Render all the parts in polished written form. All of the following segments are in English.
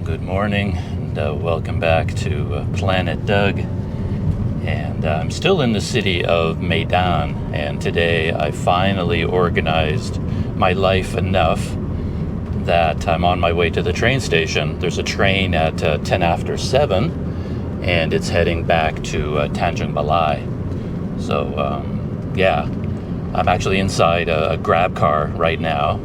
good morning, and welcome back to Planet Doug. And I'm still in the city of Medan, and today I finally organized my life enough that I'm on my way to the train station. There's a train at 7:10, and it's heading back to Tanjung Balai. So yeah, I'm actually inside a grab car right now.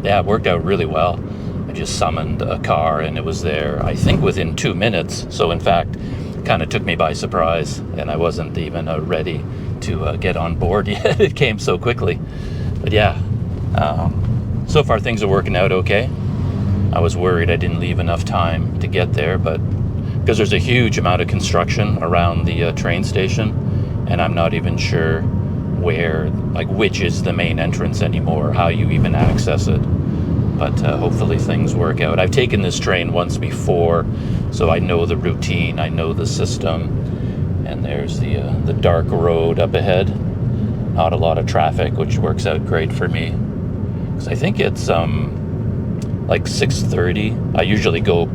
Yeah, it worked out really well. I just summoned a car and it was there, I think, within 2 minutes. So in fact, kind of took me by surprise, and I wasn't even ready to get on board yet. It came so quickly. But yeah, so far things are working out okay. I was worried I didn't leave enough time to get there, but because there's a huge amount of construction around the train station, and I'm not even sure where, like, which is the main entrance anymore, how you even access it. But hopefully things work out. I've taken this train once before, so I know the routine, I know the system. And there's the dark road up ahead. Not a lot of traffic, which works out great for me, because I think it's like 6:30. I usually go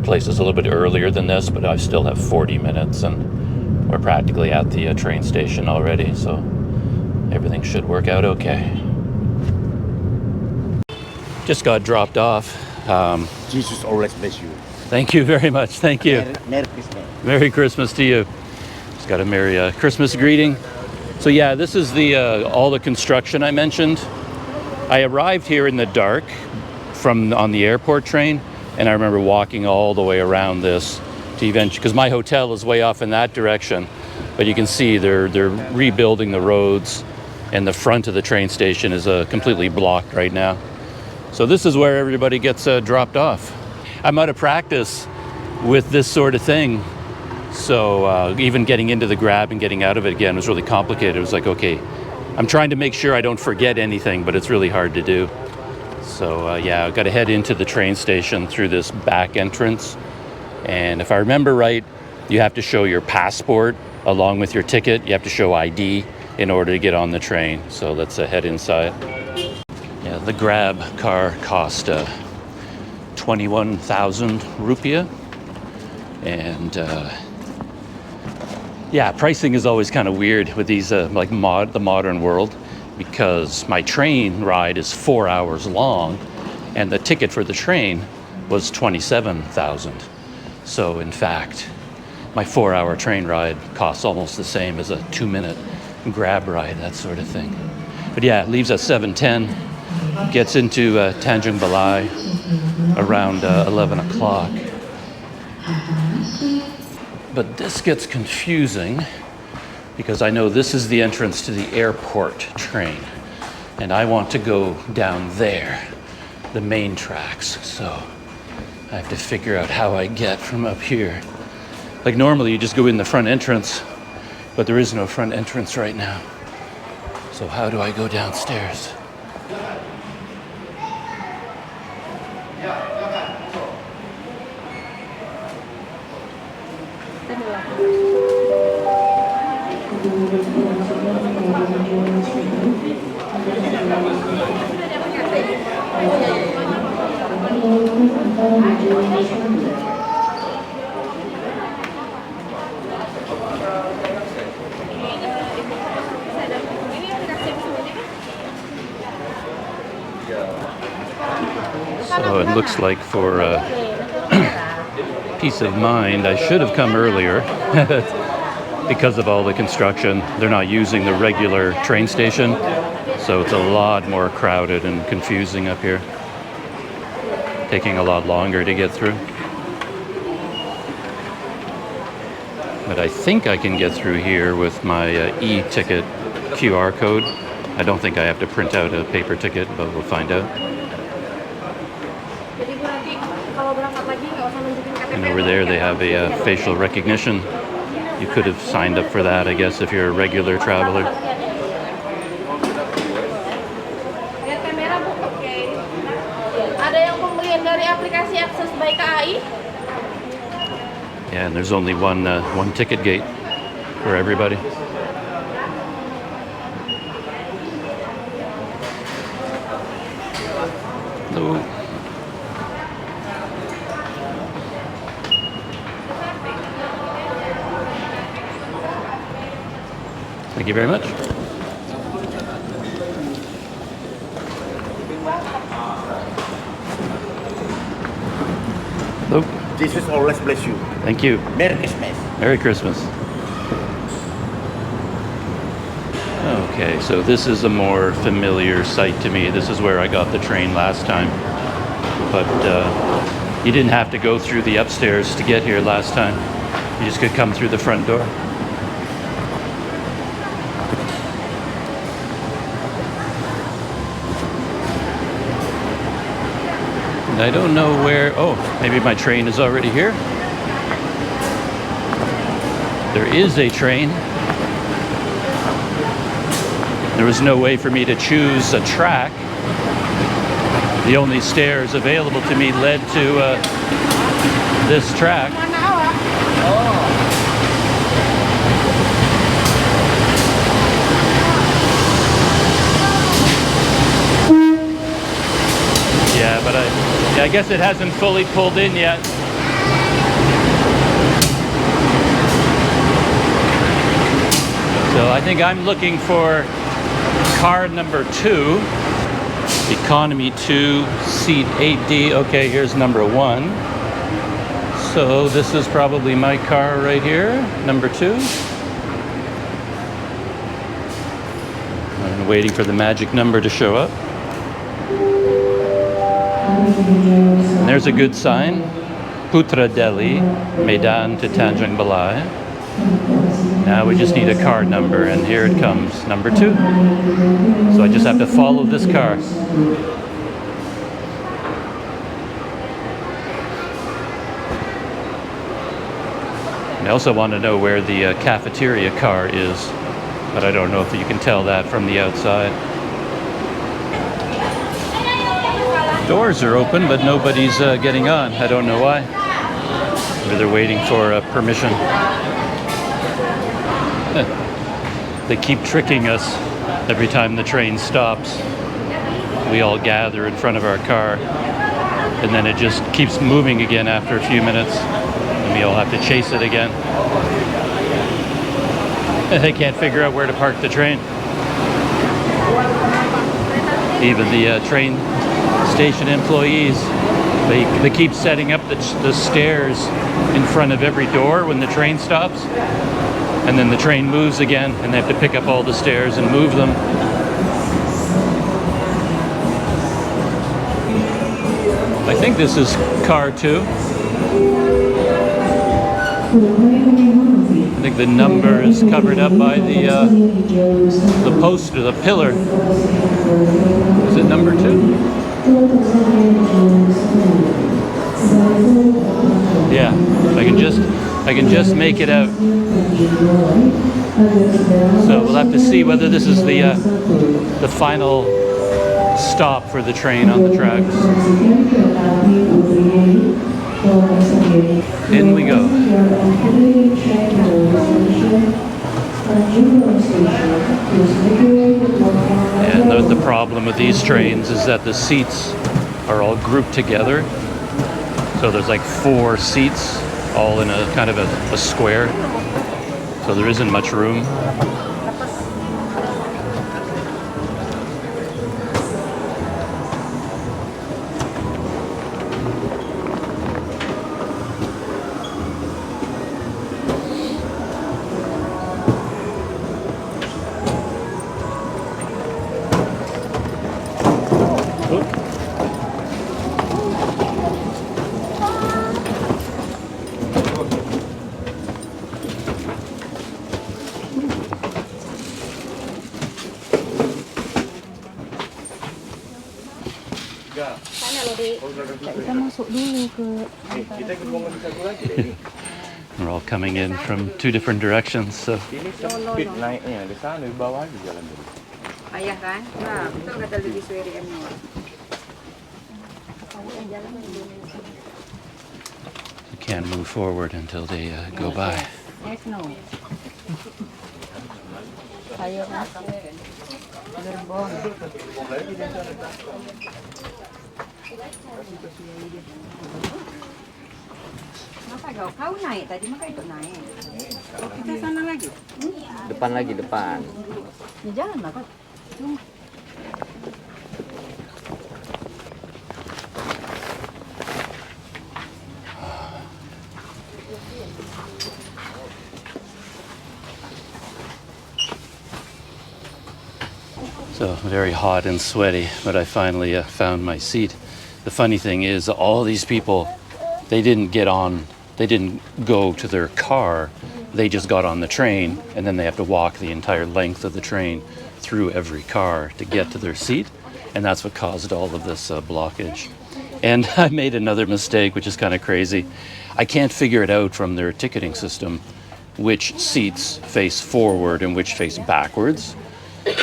places a little bit earlier than this, but I still have 40 minutes, and we're practically at the train station already, so everything should work out okay. Just got dropped off. Jesus always bless you. Thank you very much. Thank you. Merry Christmas. Merry Christmas to you. Just got a Merry Christmas greeting. So yeah, this is the all the construction I mentioned. I arrived here in the dark on the airport train, and I remember walking all the way around this to eventually, because my hotel is way off in that direction. But you can see they're rebuilding the roads, and the front of the train station is completely blocked right now. So this is where everybody gets dropped off. I'm out of practice with this sort of thing. So even getting into the grab and getting out of it again was really complicated. It was like, okay, I'm trying to make sure I don't forget anything, but it's really hard to do. So yeah, I've got to head into the train station through this back entrance. And if I remember right, you have to show your passport along with your ticket. You have to show ID in order to get on the train. So let's head inside. Yeah, the grab car cost 21,000 rupiah. And yeah, pricing is always kind of weird with these like the modern world, because my train ride is 4 hours long, and the ticket for the train was 27,000. So in fact, my 4-hour train ride costs almost the same as a 2-minute grab ride, that sort of thing. But yeah, it leaves at 7:10, gets into Tanjung Balai around 11 o'clock. But this gets confusing, because I know this is the entrance to the airport train, and I want to go down there, the main tracks. So I have to figure out how I get from up here. Like normally you just go in the front entrance, but there is no front entrance right now. So how do I go downstairs? So it looks like for peace of mind, I should have come earlier. Because of all the construction, they're not using the regular train station, so it's a lot more crowded and confusing up here. Taking a lot longer to get through. But I think I can get through here with my e-ticket QR code. I don't think I have to print out a paper ticket, but we'll find out. And over there they have a facial recognition. You could have signed up for that, I guess, if you're a regular traveler. Yeah, and there's only one ticket gate for everybody. Hello. Thank you very much. Hello. Jesus always bless you. Thank you. Merry Christmas. Merry Christmas. Okay, so this is a more familiar site to me. This is where I got the train last time. But you didn't have to go through the upstairs to get here last time. You just could come through the front door. And I don't know where... Oh, maybe my train is already here. There is a train. There was no way for me to choose a track. The only stairs available to me led to this track. Yeah, but I guess it hasn't fully pulled in yet. So I think I'm looking for car number 2, economy 2, seat 8D. Okay, here's number 1. So this is probably my car right here, number 2. I'm waiting for the magic number to show up. And there's a good sign, Putra Delhi, Medan to Tanjung Balai. Now we just need a car number, and here it comes, number 2. So I just have to follow this car. I also want to know where the cafeteria car is, but I don't know if you can tell that from the outside. Doors are open, but nobody's getting on. I don't know why. Maybe they're waiting for permission. They keep tricking us every time the train stops. We all gather in front of our car, and then it just keeps moving again after a few minutes, and we all have to chase it again. They can't figure out where to park the train. Even the train station employees, they keep setting up the stairs in front of every door when the train stops. And then the train moves again, and they have to pick up all the stairs and move them. I think this is car 2. I think the number is covered up by the post or the pillar. Is it number 2? Yeah, I can just make it out. So we'll have to see whether this is the final stop for the train on the tracks. In we go. And the problem with these trains is that the seats are all grouped together. So there's like 4 seats all in a kind of a square. So there isn't much room. We're all coming in from 2 different directions, so. You can't move forward until they go by. Kalau kau naik tadi maka ikut naik. Kita sana lagi. Depan lagi, depan. Ya jangan lah kau. So very hot and sweaty, but I finally found my seat. The funny thing is, all these people, they didn't go to their car, they just got on the train, and then they have to walk the entire length of the train through every car to get to their seat, and that's what caused all of this blockage. And I made another mistake, which is kind of crazy. I can't figure it out from their ticketing system which seats face forward and which face backwards.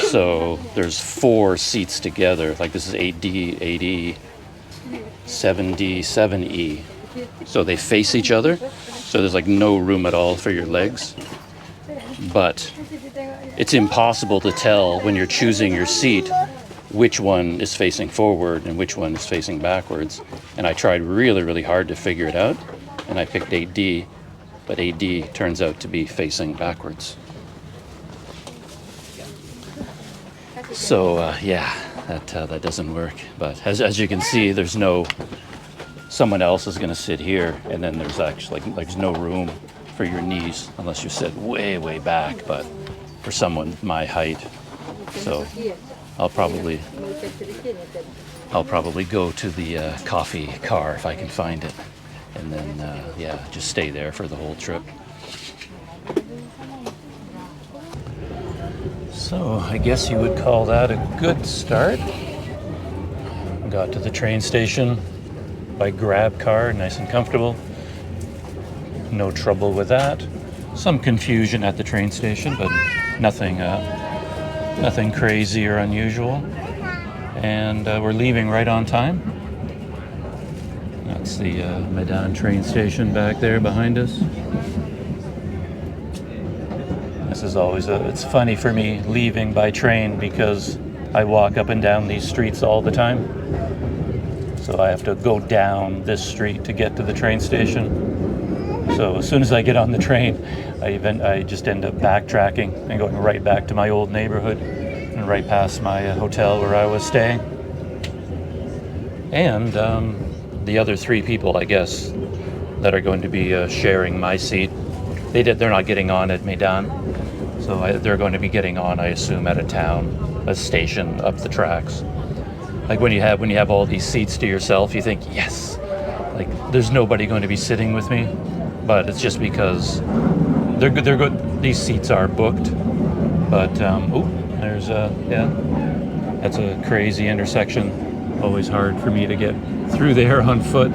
So there's 4 seats together, like this is 8D, 8E, 7D, 7E. So they face each other, so there's like no room at all for your legs. But it's impossible to tell when you're choosing your seat which one is facing forward and which one is facing backwards. And I tried really, really hard to figure it out, and I picked 8D, but 8D turns out to be facing backwards. So yeah, that doesn't work. But as you can see, there's no, someone else is going to sit here, and then there's actually like there's no room for your knees unless you sit way, way back. But for someone my height, so I'll probably go to the coffee car if I can find it, and then yeah, just stay there for the whole trip. So I guess you would call that a good start. Got to the train station by grab car, nice and comfortable. No trouble with that. Some confusion at the train station, but nothing crazy or unusual. And we're leaving right on time. That's the Medan train station back there behind us. This is always it's funny for me leaving by train because I walk up and down these streets all the time. So I have to go down this street to get to the train station. So as soon as I get on the train, I just end up backtracking and going right back to my old neighborhood and right past my hotel where I was staying. And the other 3 people, I guess, that are going to be sharing my seat, they're not getting on at Medan. So they're going to be getting on, I assume, at a station up the tracks. Like when you have all these seats to yourself, you think, yes, like there's nobody going to be sitting with me. But it's just because they're good. These seats are booked. But there's yeah, that's a crazy intersection. Always hard for me to get through there on foot,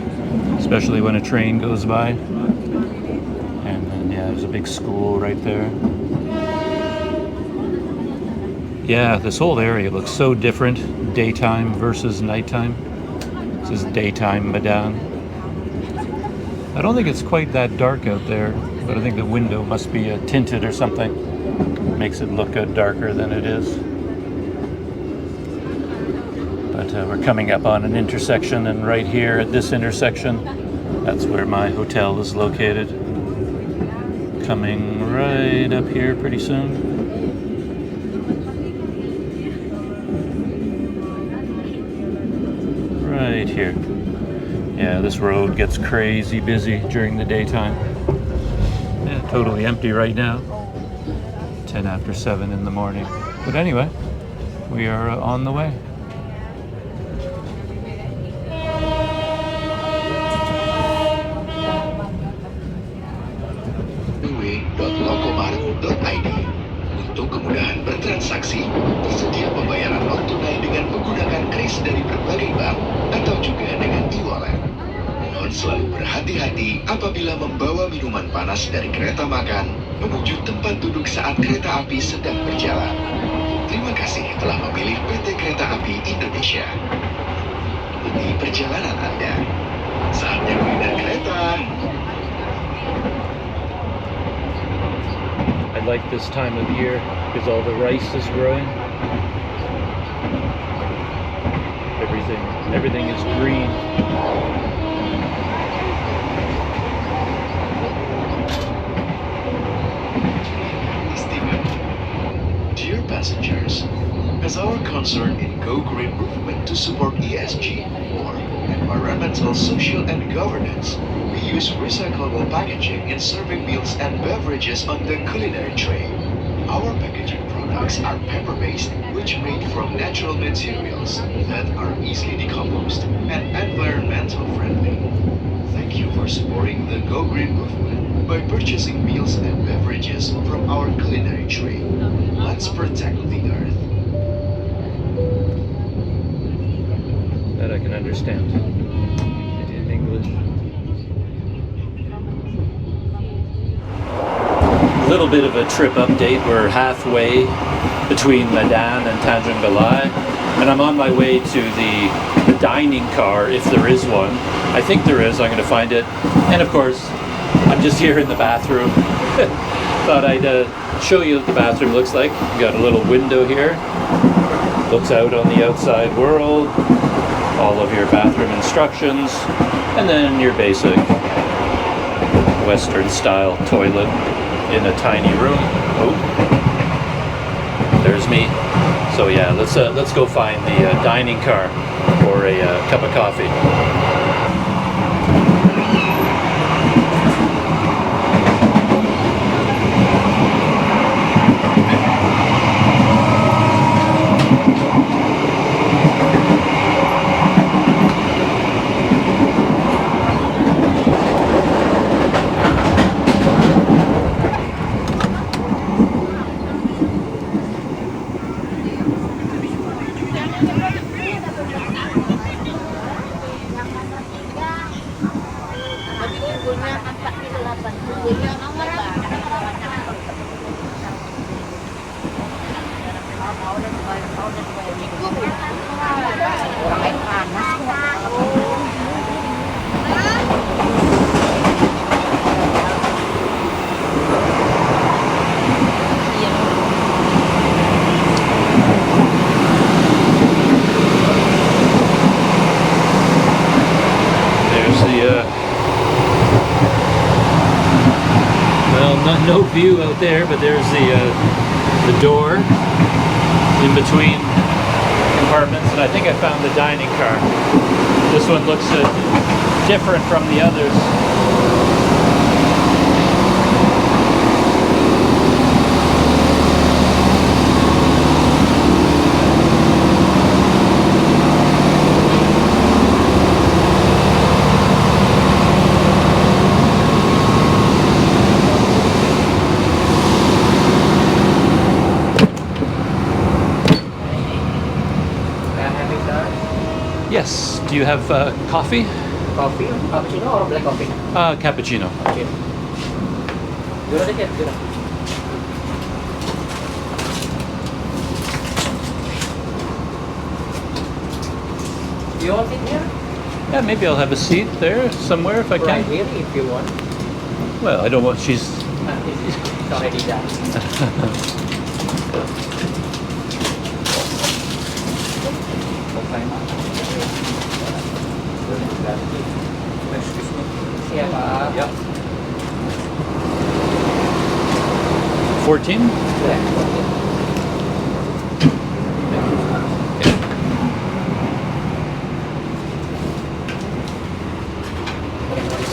especially when a train goes by. And then yeah, there's a big school right there. Yeah, this whole area looks so different, daytime versus nighttime. This is daytime Medan. I don't think it's quite that dark out there, but I think the window must be tinted or something. Makes it look darker than it is. But we're coming up on an intersection, and right here at this intersection, that's where my hotel is located. Coming right up here pretty soon. Right here. Yeah, this road gets crazy busy during the daytime. Yeah, totally empty right now. 10 after 7 in the morning. But anyway, we are on the way. www.lokomaret.id. Untuk kemudahan bertransaksi, tersedia pembayaran non-tunai dengan menggunakan kris dari berbagai bank atau juga dengan eWallet. Mohon selalu berhati-hati apabila membawa minuman panas dari kereta makan menuju tempat duduk saat kereta api sedang berjalan. Terima kasih telah memilih PT Kereta Api Indonesia. Ini perjalanan Anda. Saatnya kuliner kereta. I like this time of year because all the rice is growing. Everything is green. support ESG, or environmental, social, and governance, we use recyclable packaging in serving meals and beverages on the culinary tray. Our packaging products are paper-based, which made from natural materials that are easily decomposed and environmental friendly. Thank you for supporting the Go Green movement by purchasing meals and beverages from our culinary tray. Let's protect the earth. That I can understand. In English. A little bit of a trip update. We're halfway between Medan and Tanjung Balai, and I'm on my way to the dining car, if there is one. I think there is. I'm going to find it. And of course, I'm just here in the bathroom. Thought I'd show you what the bathroom looks like. We've got a little window here. Looks out on the outside world. All of your bathroom instructions, and then your basic Western style toilet in a tiny room. Oh, there's me. So yeah, let's go find the dining car for a cup of coffee. No view out there, but there's the door in between compartments, and I think I found the dining car. This one looks different from the others. Yes. Do you have coffee? Coffee, cappuccino or black coffee? Cappuccino. Okay. Dura dikit, dura. You want it here? Yeah, maybe I'll have a seat there somewhere if I Right can. here if you want. Well, I don't want. She's. It's already done. Siap, Pak. Yep. 14?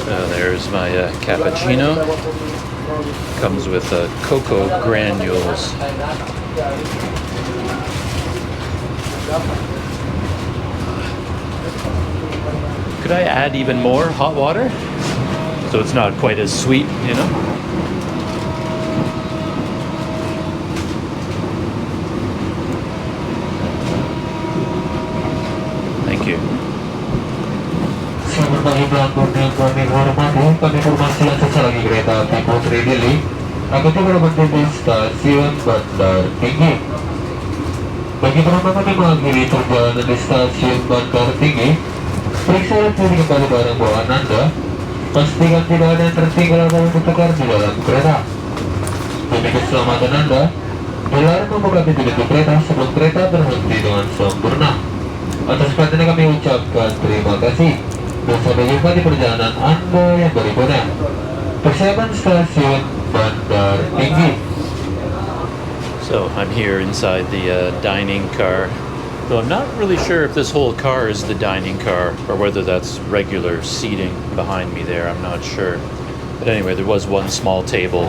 So there's my cappuccino. Comes with cocoa granules. Could I add even more hot water? So it's not quite as sweet, you know? Thank you. Selamat pagi pelanggan yang kami hormati. Kami informasikan sesaat lagi kereta api Putri Dili akan tiba di stasiun Bandar Tinggi. Bagi penumpang kami mengakhiri perjalanan di stasiun Bandar Tinggi, periksa dan curi kembali barang bawaan Anda. Pastikan tidak ada yang tertinggal atau tertukar di dalam kereta. Demi keselamatan Anda, dilarang membuka pintu kereta sebelum kereta berhenti dengan sempurna. Atas perhatiannya kami ucapkan terima kasih. Dan sampai jumpa di perjalanan Anda yang berikutnya. Persiapan stasiun Bandar Tinggi. So I'm here inside the dining car So I'm not really sure if this whole car is the dining car or whether that's regular seating behind me there. I'm not sure. But anyway, there was one small table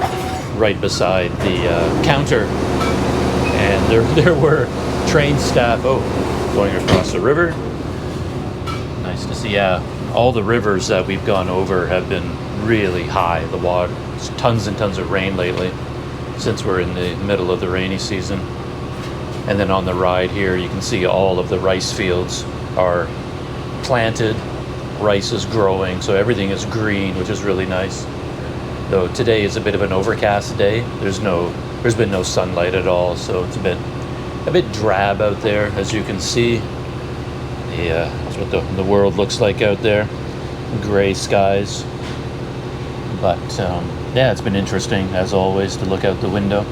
right beside the counter. And there were train staff, going across the river. Nice to see, yeah. All the rivers that we've gone over have been really high. The water, there's tons and tons of rain lately since we're in the middle of the rainy season. And then on the ride here, you can see all of the rice fields are planted. Rice is growing, so everything is green, which is really nice. Though today is a bit of an overcast day. There's been no sunlight at all, so it's a bit drab out there, as you can see. Yeah, that's what the world looks like out there. Gray skies. But yeah, it's been interesting, as always, to look out the window.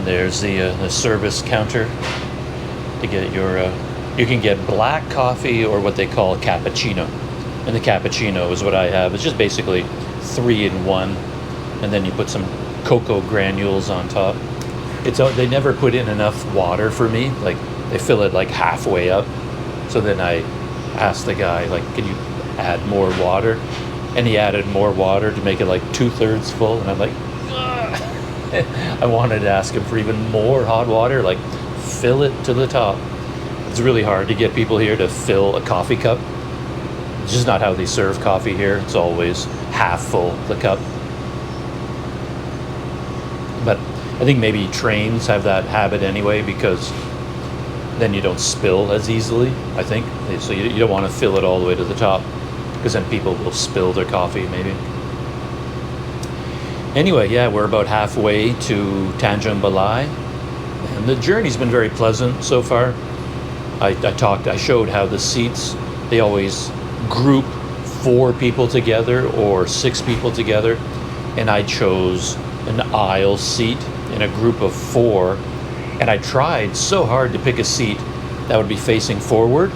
There's the service counter to get your, you can get black coffee or what they call cappuccino. And the cappuccino is what I have. It's just basically 3-in-1. And then you put some cocoa granules on top. They never put in enough water for me. Like, they fill it like halfway up. So then I asked the guy, like, can you add more water? And he added more water to make it like 2/3 full. And I'm like, I wanted to ask him for even more hot water, like fill it to the top. It's really hard to get people here to fill a coffee cup. It's just not how they serve coffee here. It's always half full, the cup. But I think maybe trains have that habit anyway, because then you don't spill as easily, I think. So you don't want to fill it all the way to the top, because then people will spill their coffee maybe. Anyway, yeah, we're about halfway to Tanjung Balai, and the journey's been very pleasant so far. I showed how the seats, they always group 4 people together or 6 people together, and I chose an aisle seat in a group of 4, and I tried so hard to pick a seat that would be facing forward,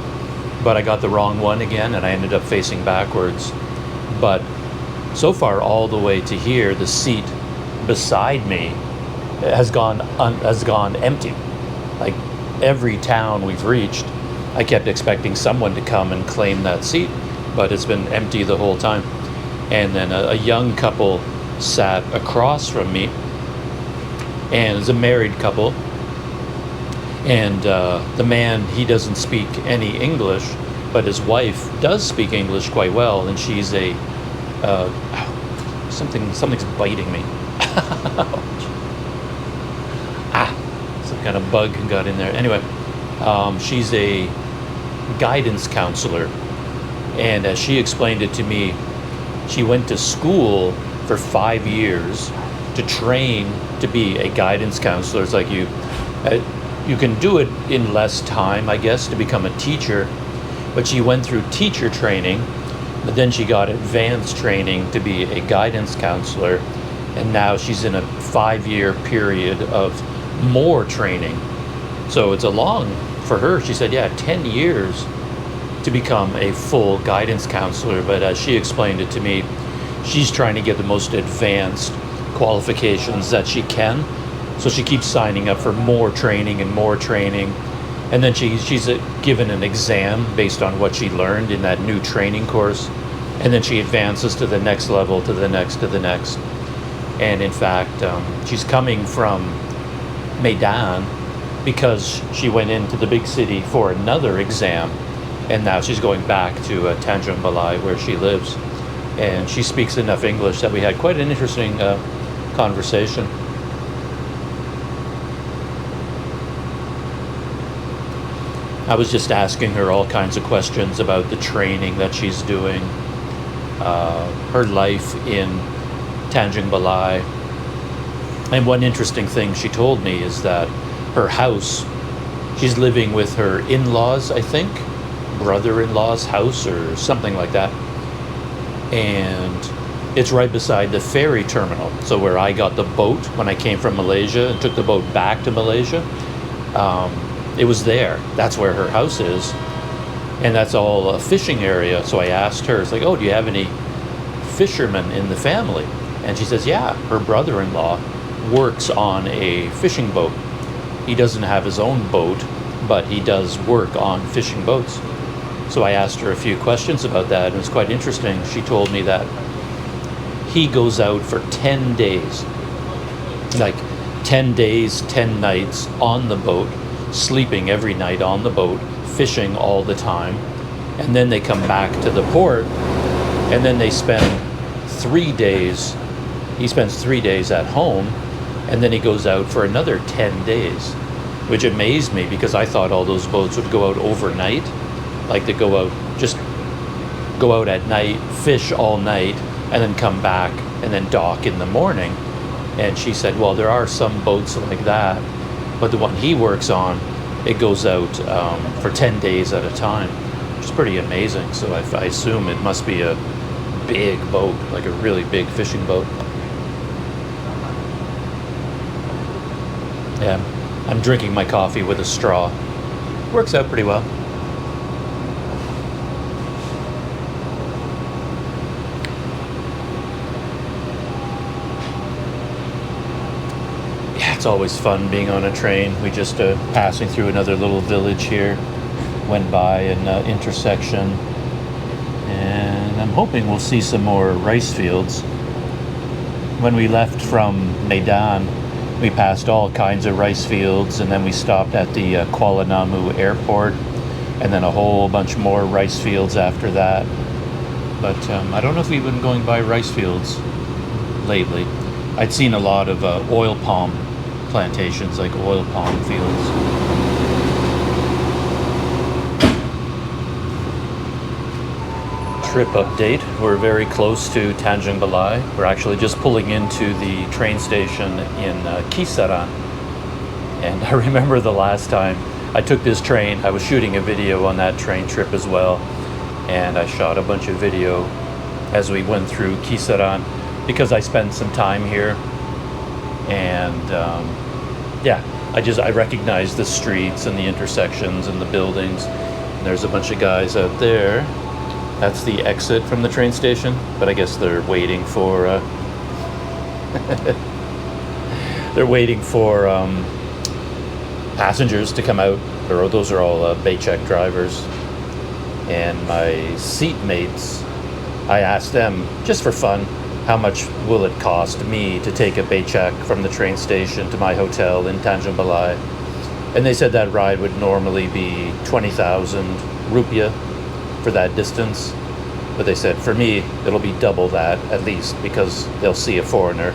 but I got the wrong one again, and I ended up facing backwards. But so far, all the way to here, the seat beside me has gone empty. Like, every town we've reached, I kept expecting someone to come and claim that seat, but it's been empty the whole time. And then a young couple sat across from me, and it's a married couple. And the man, he doesn't speak any English, but his wife does speak English quite well, and she's a something's biting me. Some kind of bug got in there. Anyway, she's a guidance counselor, and as she explained it to me, she went to school for 5 years to train to be a guidance counselor. It's like you can do it in less time, I guess, to become a teacher, but she went through teacher training. But then she got advanced training to be a guidance counselor, and now she's in a 5-year period of more training. So it's for her, she said, 10 years to become a full guidance counselor. But as she explained it to me, she's trying to get the most advanced qualifications that she can. So she keeps signing up for more training and more training. And then she's given an exam based on what she learned in that new training course. And then she advances to the next level, to the next, to the next. And in fact, she's coming from Medan because she went into the big city for another exam. And now she's going back to Tanjung Balai, where she lives. And she speaks enough English that we had quite an interesting conversation. I was just asking her all kinds of questions about the training that she's doing, her life in Tanjung Balai. And one interesting thing she told me is that her house, she's living with her in-laws, I think, brother-in-law's house or something like that. And it's right beside the ferry terminal. So where I got the boat when I came from Malaysia and took the boat back to Malaysia, it was there. That's where her house is. And that's all a fishing area. So I asked her, it's like, do you have any fishermen in the family? And she says, yeah, her brother-in-law works on a fishing boat. He doesn't have his own boat, but he does work on fishing boats. So I asked her a few questions about that, and it was quite interesting. She told me that he goes out for 10 days, like 10 days, 10 nights on the boat, sleeping every night on the boat, fishing all the time, and then they come back to the port, and then they spend 3 days. He spends 3 days at home, and then he goes out for another 10 days, which amazed me because I thought all those boats would go out overnight, like they go out at night, fish all night, and then come back and then dock in the morning. And she said, well, there are some boats like that, but the one he works on, it goes out for 10 days at a time, which is pretty amazing. So I assume it must be a big boat, like a really big fishing boat. Yeah, I'm drinking my coffee with a straw. Works out pretty well. It's always fun being on a train. We just passing through another little village here. Went by an intersection, and I'm hoping we'll see some more rice fields. When we left from Medan, we passed all kinds of rice fields, and then we stopped at the Kuala Namu airport, and then a whole bunch more rice fields after that. But I don't know if we've been going by rice fields lately. I'd seen a lot of oil palm plantations, like oil palm fields. Trip update. We're very close to Tanjung Balai. We're actually just pulling into the train station in Kisaran. And I remember the last time I took this train, I was shooting a video on that train trip as well. And I shot a bunch of video as we went through Kisaran because I spent some time here. And yeah, I recognized the streets and the intersections and the buildings. And there's a bunch of guys out there. That's the exit from the train station, but I guess they're waiting for they're waiting for passengers to come out. Or those are all Baycheck drivers. And my seatmates, I asked them just for fun, how much will it cost me to take a Baycheck from the train station to my hotel in Tanjung Balai? And they said that ride would normally be 20,000 rupiah for that distance. But they said, for me, it'll be double that at least, because they'll see a foreigner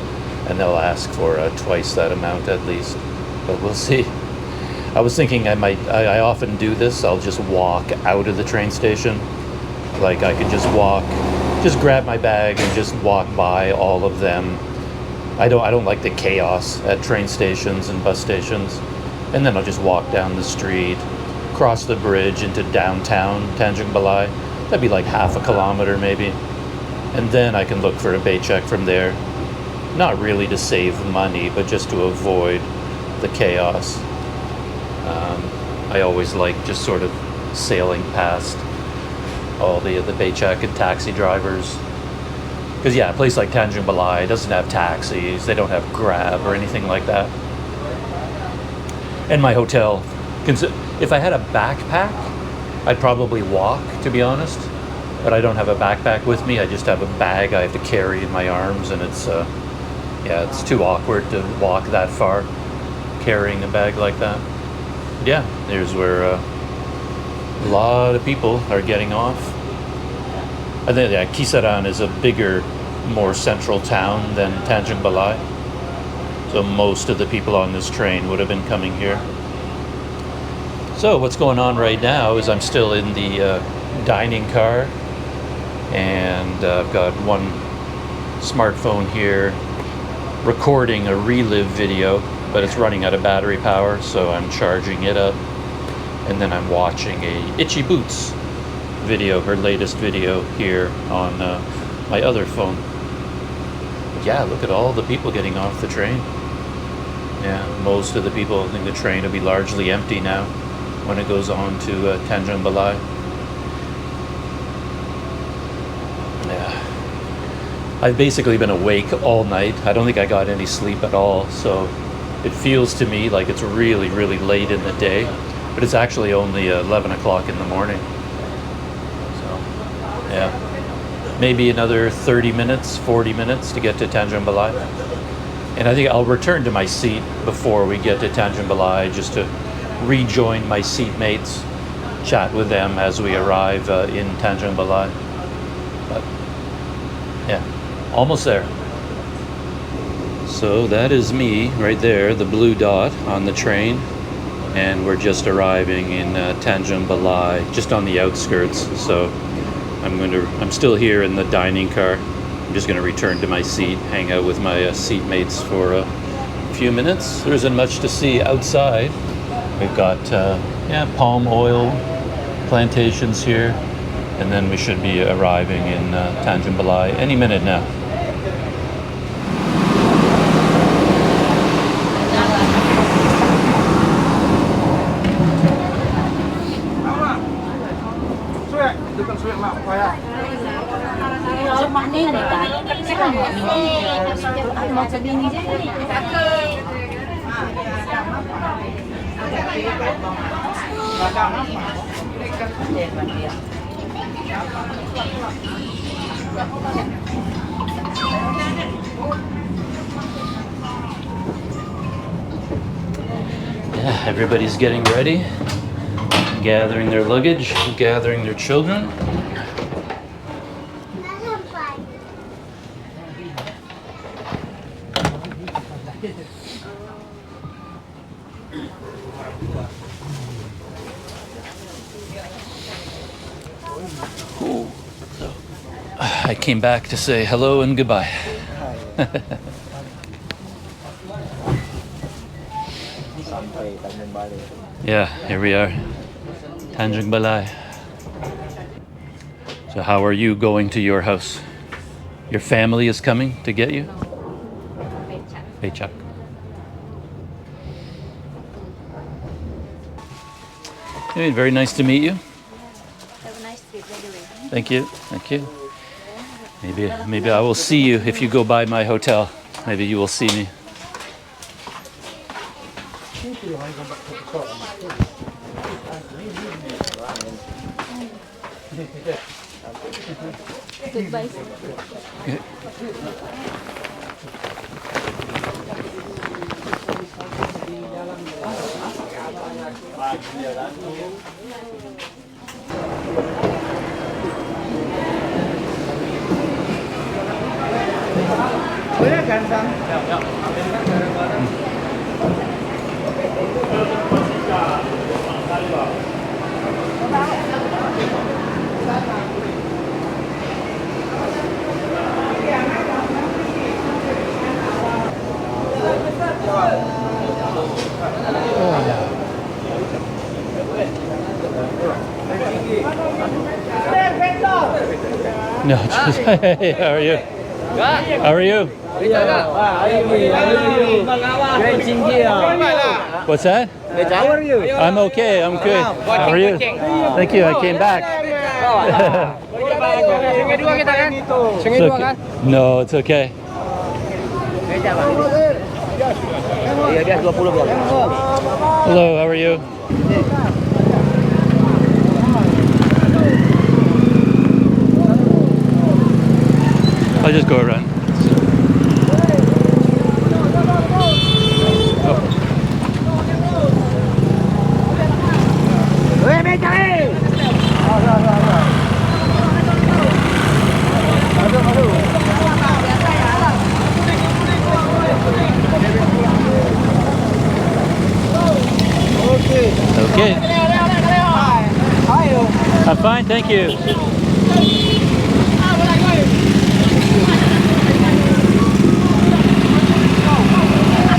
and they'll ask for twice that amount at least. But we'll see. I was thinking I often do this. I'll just walk out of the train station. Like I could just grab my bag and just walk by all of them. I don't like the chaos at train stations and bus stations. And then I'll just walk down the street, cross the bridge into downtown Tanjung Balai. That'd be like half a kilometer maybe. And then I can look for a Baycheck from there. Not really to save money, but just to avoid the chaos. I always like just sort of sailing past all the Baycheck and taxi drivers. Because yeah, a place like Tanjung Balai doesn't have taxis, they don't have Grab or anything like that. And my hotel, if I had a backpack, I'd probably walk, to be honest. But I don't have a backpack with me, I just have a bag I have to carry in my arms, and it's too awkward to walk that far carrying a bag like that. But yeah, here's where a lot of people are getting off. I think Kisaran is a bigger, more central town than Tanjung Balai. So most of the people on this train would have been coming here. So what's going on right now is I'm still in the dining car, and I've got one smartphone here recording a relive video, but it's running out of battery power, so I'm charging it up. And then I'm watching a Itchy Boots video, her latest video here on my other phone. But yeah, look at all the people getting off the train. Yeah, most of the people, I think the train will be largely empty now when it goes on to Tanjung Balai. Yeah. I've basically been awake all night. I don't think I got any sleep at all, so it feels to me like it's really, really late in the day, but it's actually only 11 o'clock in the morning. So, yeah. Maybe another 30 minutes, 40 minutes to get to Tanjung Balai. And I think I'll return to my seat before we get to Tanjung Balai just to rejoin my seatmates, chat with them as we arrive in Tanjung Balai. But, yeah, almost there. So that is me right there, the blue dot on the train, and we're just arriving in Tanjung Balai, just on the outskirts. So I'm still here in the dining car. I'm just going to return to my seat, hang out with my seatmates for a few minutes. There isn't much to see outside. We've got palm oil plantations here, and then we should be arriving in Tanjung Balai any minute now. Yeah, everybody's getting ready, gathering their luggage, gathering their children. I came back to say hello and goodbye. Yeah, here we are, Tanjung Balai. So how are you going to your house? Your family is coming to get you? Paycheck. Hey, very nice to meet you. Have a nice trip, by the way. Thank you, thank you. Maybe I will see you if you go by my hotel. Maybe you will see me. Goodbye. No, just, hey, how are you? How are you? What's that? How are you? I'm okay, I'm good. How are you? Thank you, I came back. It's okay. No, it's okay. Hello, how are you? I'll just go around. Okay. I'm fine, thank you.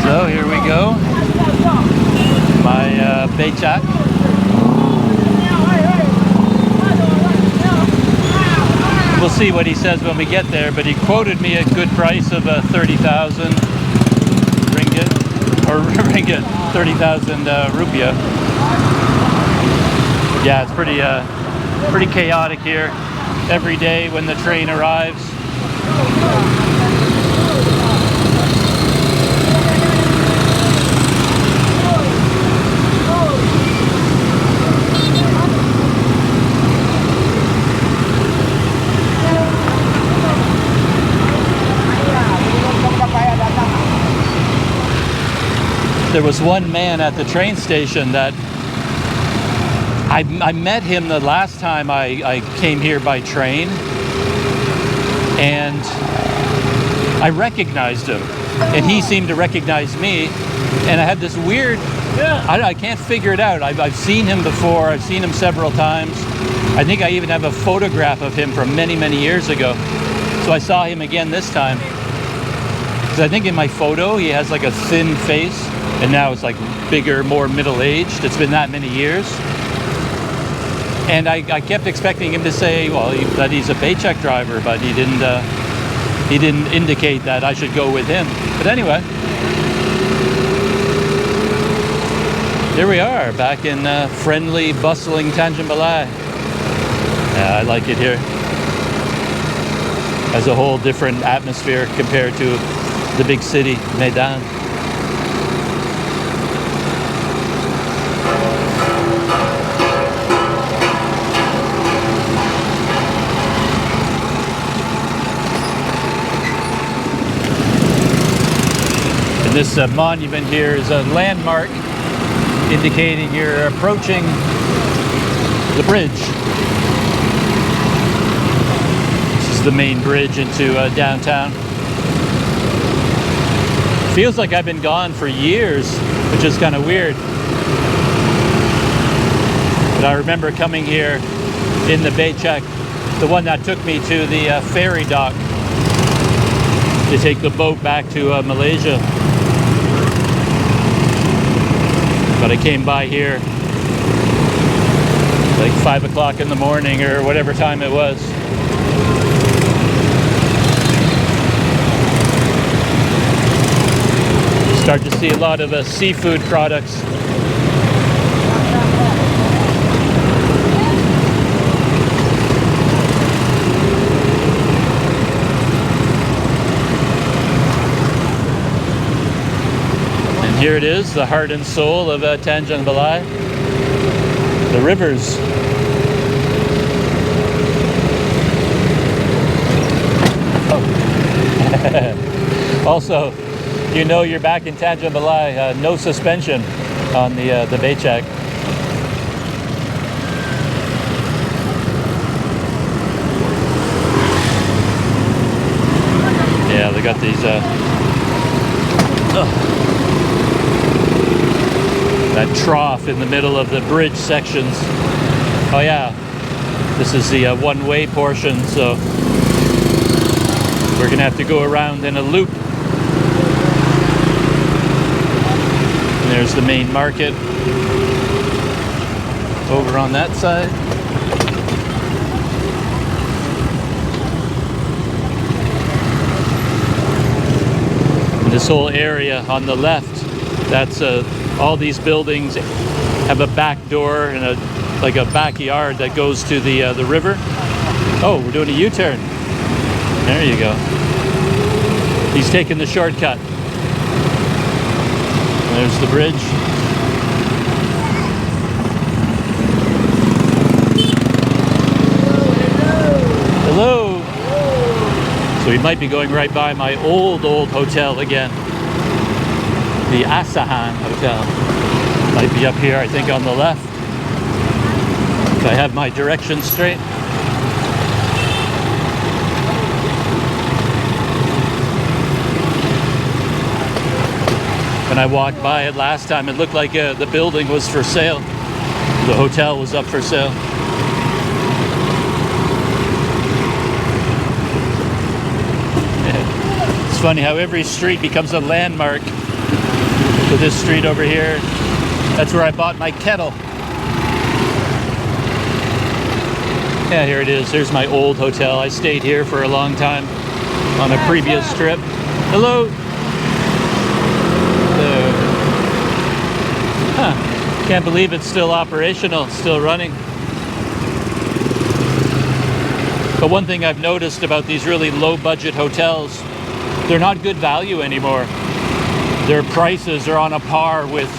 So here we go. My becak. We'll see what he says when we get there, but he quoted me a good price of 30,000 ringgit, or ringgit, 30,000 rupiah. Yeah, it's pretty chaotic here. Every day when the train arrives, There was one man at the train station that I met him the last time I came here by train, and I recognized him, and he seemed to recognize me, and I had this weird, I can't figure it out. I've seen him before. I've seen him several times. I think I even have a photograph of him from many, many years ago. So I saw him again this time. Because I think in my photo, he has like a thin face, and now it's like bigger, more middle-aged. It's been that many years. And I kept expecting him to say, well, that he's a paycheck driver, but he didn't indicate that I should go with him. But anyway, here we are, back in friendly, bustling Tanjung Balai. Yeah, I like it here. Has a whole different atmosphere compared to the big city, Medan. This monument here is a landmark indicating you're approaching the bridge. This is the main bridge into downtown. Feels like I've been gone for years, which is kind of weird. But I remember coming here in the Becak, the one that took me to the ferry dock to take the boat back to Malaysia. But I came by here like 5 o'clock in the morning or whatever time it was. Start to see a lot of seafood products. Here it is, the heart and soul of Tanjung Balai, the rivers. Oh. Also, you know you're back in Tanjung Balai, no suspension on the Becak. Yeah, they got these that trough in the middle of the bridge sections. Oh yeah, this is the one-way portion, so we're gonna have to go around in a loop. And there's the main market over on that side. And this whole area on the left, that's all these buildings have a back door and like a backyard that goes to the river. Oh, we're doing a U-turn. There you go. He's taking the shortcut. There's the bridge. Hello. So we might be going right by my old hotel again. The Asahan Hotel. Might be up here, I think, on the left. If I have my directions straight. When I walked by it last time, it looked like the building was for sale. The hotel was up for sale. It's funny how every street becomes a landmark. So this street over here, that's where I bought my kettle. Yeah, here it is. Here's my old hotel. I stayed here for a long time on a previous trip. Hello. Can't believe it's still operational, still running. But one thing I've noticed about these really low budget hotels, they're not good value anymore. Their prices are on a par with,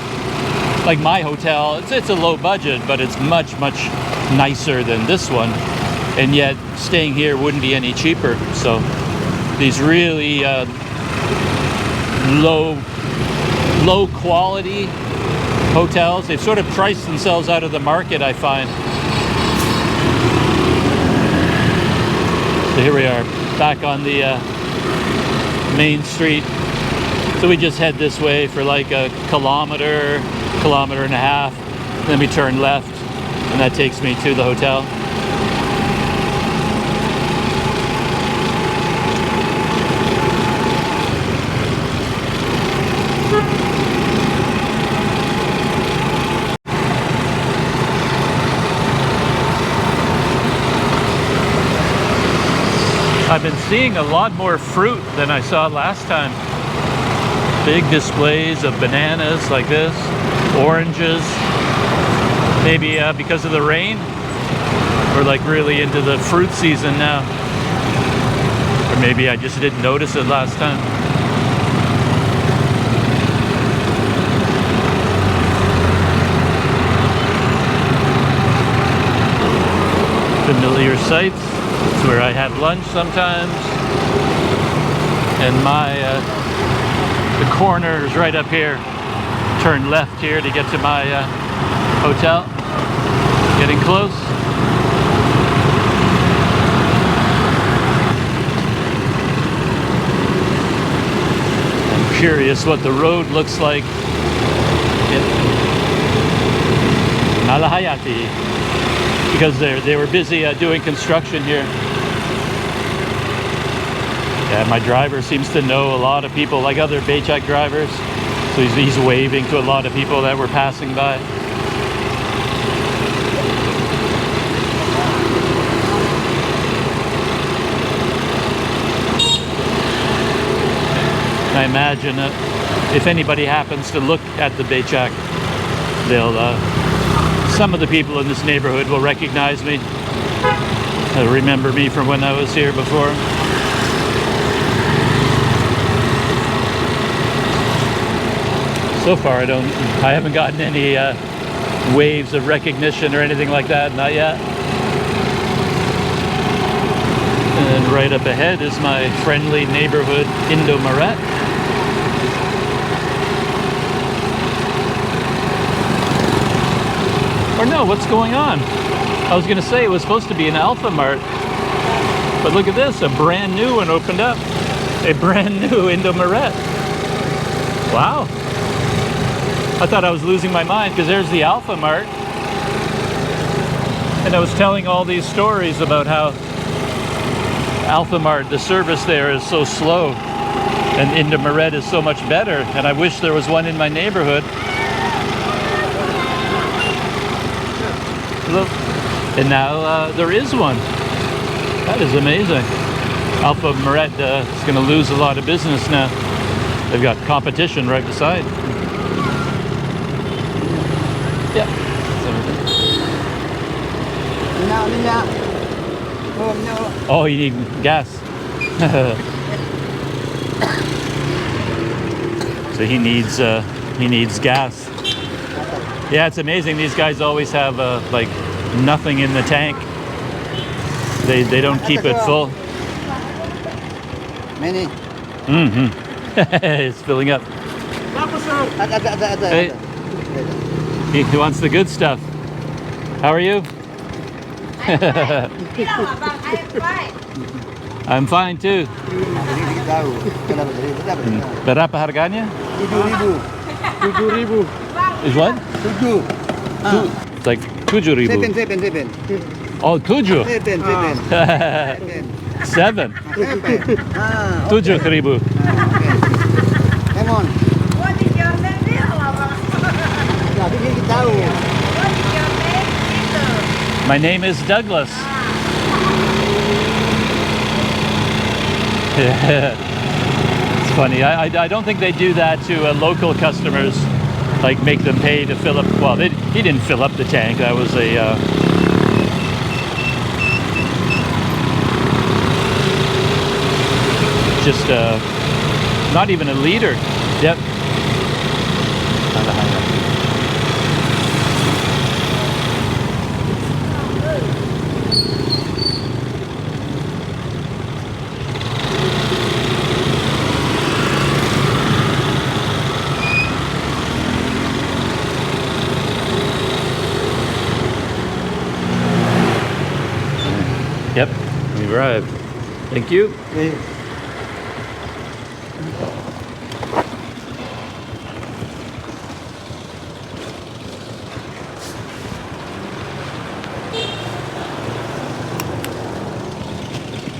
like my hotel. It's a low budget, but it's much, much nicer than this one. And yet staying here wouldn't be any cheaper. So these really low quality hotels, they've sort of priced themselves out of the market, I find. So here we are back on the main street. So we just head this way for like a kilometer and a half, then we turn left, and that takes me to the hotel. I've been seeing a lot more fruit than I saw last time. Big displays of bananas like this, oranges. Maybe because of the rain, we're like really into the fruit season now. Or maybe I just didn't notice it last time. Familiar sights. It's where I have lunch sometimes. And the corner is right up here. Turn left here to get to my hotel. Getting close. I'm curious what the road looks like in Malahayati, because they were busy doing construction here. Yeah, my driver seems to know a lot of people, like other becak drivers. So he's waving to a lot of people that were passing by. I imagine if anybody happens to look at the becak, some of the people in this neighborhood will recognize me. They'll remember me from when I was here before. So far, I haven't gotten any waves of recognition or anything like that, not yet. And right up ahead is my friendly neighborhood Indomaret. Or no, what's going on? I was gonna say it was supposed to be an Alphamart, but look at this, a brand new one opened up. A brand new Indomaret. Wow. I thought I was losing my mind because there's the Alphamart. And I was telling all these stories about how Alphamart, the service there is so slow, and Indomaret is so much better, and I wish there was one in my neighborhood. Look. And now there is one. That is amazing. Alphamart is going to lose a lot of business now. They've got competition right beside. Yeah. Oh, you need gas. So he needs gas. Yeah, it's amazing. These guys always have like nothing in the tank. They don't keep it full. Many. Mm-hmm. It's filling up. Hey. He wants the good stuff. How are you? I'm fine too. Berapa harganya? 7.000. Is what? 7. It's like 7,000. 7. Oh, 7. 7. 7,000. Come on. What is your name, My name is Douglas. It's funny. I don't think they do that to local customers, like make them pay to fill up. Well, he didn't fill up the tank. That was a just not even a liter. Yep. Yep, we've arrived. Thank you.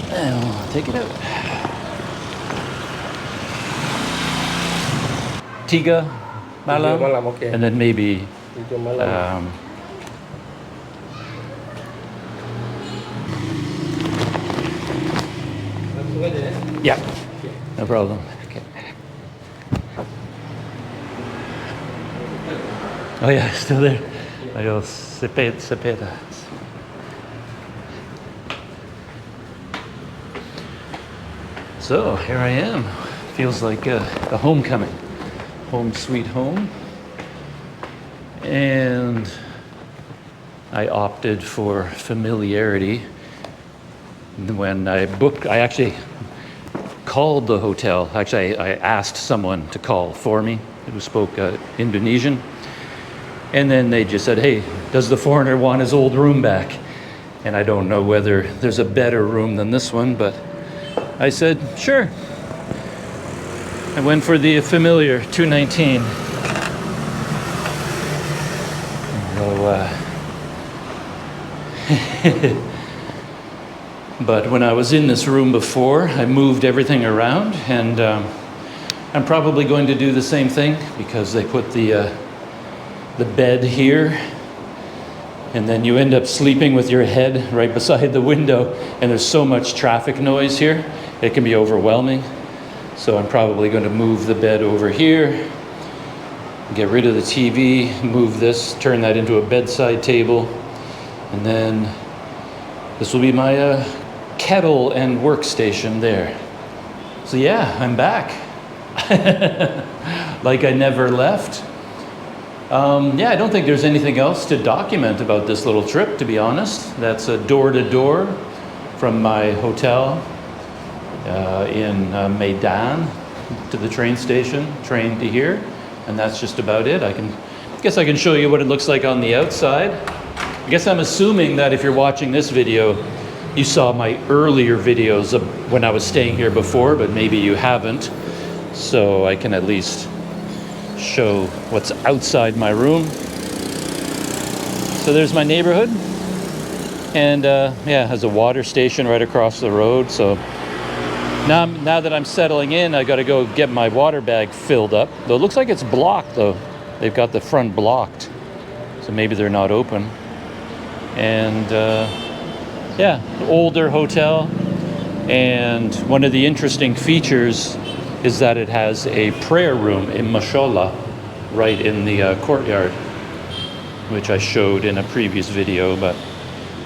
And we'll take it out. Tiga malam, malam, okay. And then maybe yeah, no problem. Okay. Oh yeah, still there. I go sepeda. So here I am. Feels like a homecoming, home sweet home. And I opted for familiarity. When I booked, I actually called the hotel. Actually, I asked someone to call for me who spoke Indonesian. And then they just said, hey, does the foreigner want his old room back? And I don't know whether there's a better room than this one, but I said, sure. I went for the familiar 219. So, but when I was in this room before, I moved everything around, and I'm probably going to do the same thing because they put the bed here, and then you end up sleeping with your head right beside the window, and there's so much traffic noise here, it can be overwhelming. So I'm probably going to move the bed over here, get rid of the TV, move this, turn that into a bedside table, and then this will be my kettle and workstation there. So yeah, I'm back. Like I never left. Yeah, I don't think there's anything else to document about this little trip, to be honest. That's a door-to-door from my hotel in Medan to the train station, train to here, and that's just about it. I guess I can show you what it looks like on the outside. I guess I'm assuming that if you're watching this video, you saw my earlier videos of when I was staying here before, but maybe you haven't. So I can at least show what's outside my room. So there's my neighborhood. And yeah, it has a water station right across the road. So now that I'm settling in, I gotta go get my water bag filled up. Though it looks like it's blocked though. They've got the front blocked. So maybe they're not open. And yeah, older hotel, and one of the interesting features is that it has a prayer room in Mashallah right in the courtyard, which I showed in a previous video, but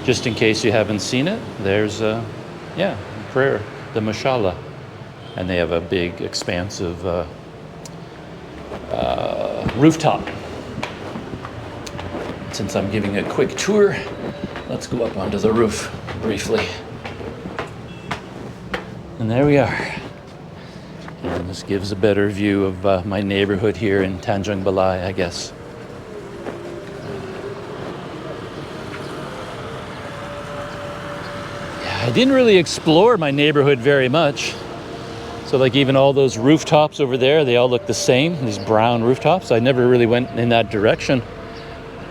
just in case you haven't seen it, there's yeah, prayer, the Mashallah, and they have a big expansive rooftop. Since I'm giving a quick tour, let's go up onto the roof briefly. And there we are. And this gives a better view of my neighborhood here in Tanjung Balai, I guess. Yeah, I didn't really explore my neighborhood very much. So like even all those rooftops over there, they all look the same, these brown rooftops. I never really went in that direction.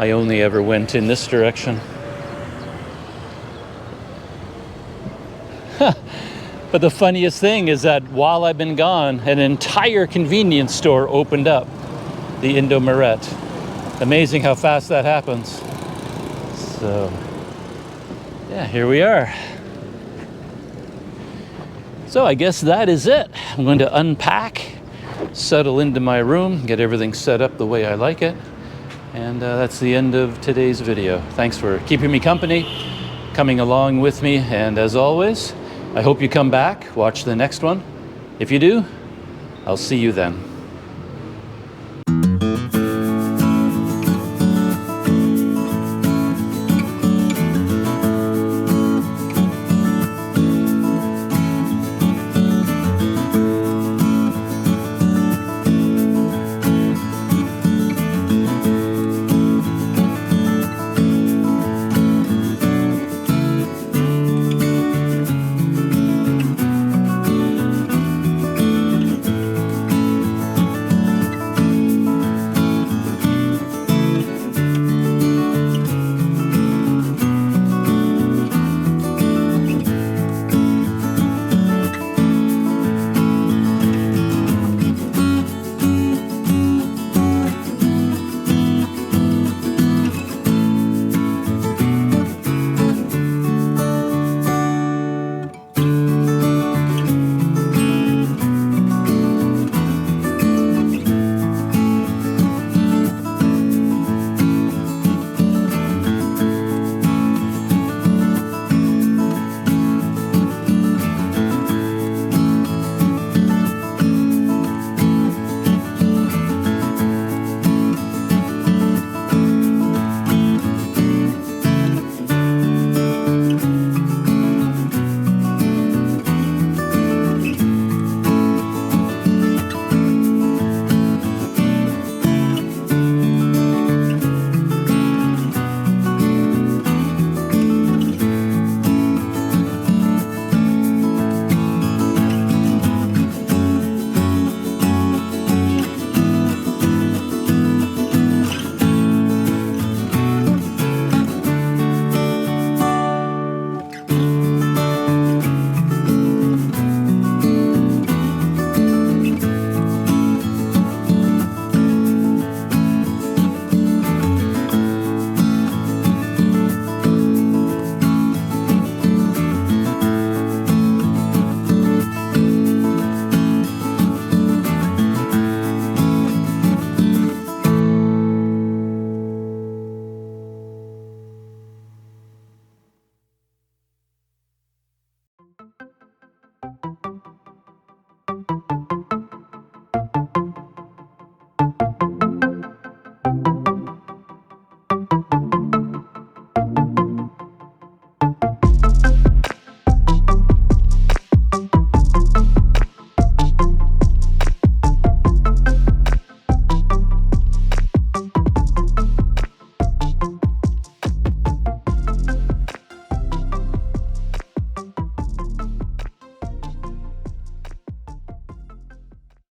I only ever went in this direction. But the funniest thing is that while I've been gone, an entire convenience store opened up, the Indomaret. Amazing how fast that happens. So, yeah, here we are. So I guess that is it. I'm going to unpack, settle into my room, get everything set up the way I like it. And that's the end of today's video. Thanks for keeping me company, coming along with me, and as always, I hope you come back, watch the next one, If you do, I'll see you then.